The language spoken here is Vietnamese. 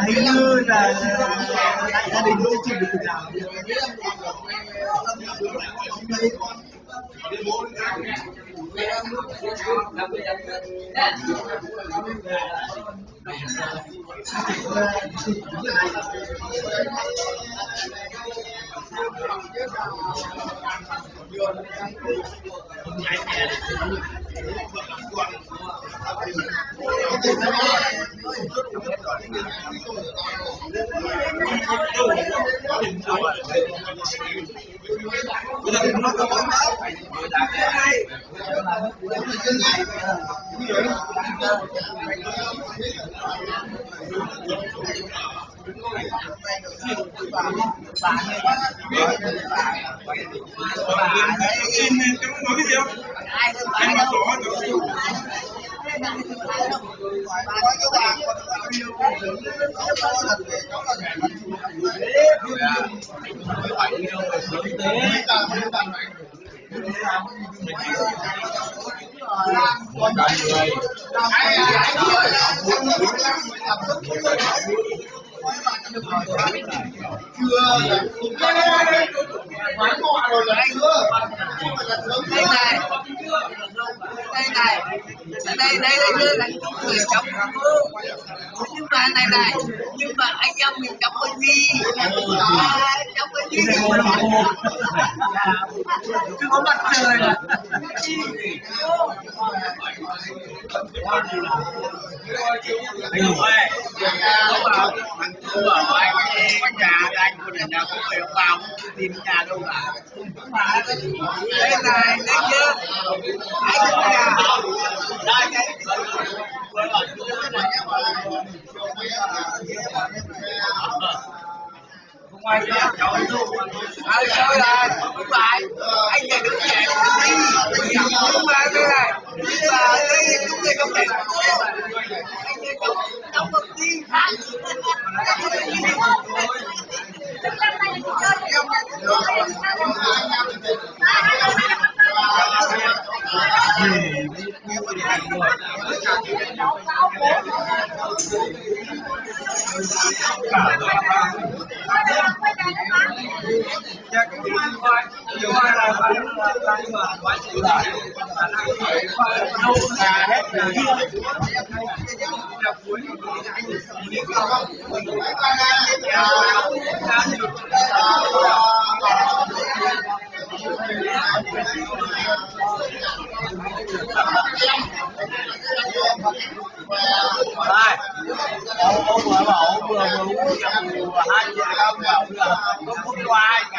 Hình như là gia đình sẽ chịu được nào. Nhưng mà anh em mình trong cái gì trong cái gì Chứ có mặt trời mà. Anh Hùng ơi, tôi bảo anh có nhà thì anh có nhà có phải ông vào không tìm nhà đâu cả. đây này đấy chưa anh có nhà Đây đây. Không ai biết cháu anh đâu. chơi là không phải anh nhà đứng nhẹ đi nhưng mà đây này nhưng mà đây chúng tôi không thể anh nhà trong công ty khác Ông vừa bảo vừa uống vừa 2 triệu đồng bảo là không qua ai cả.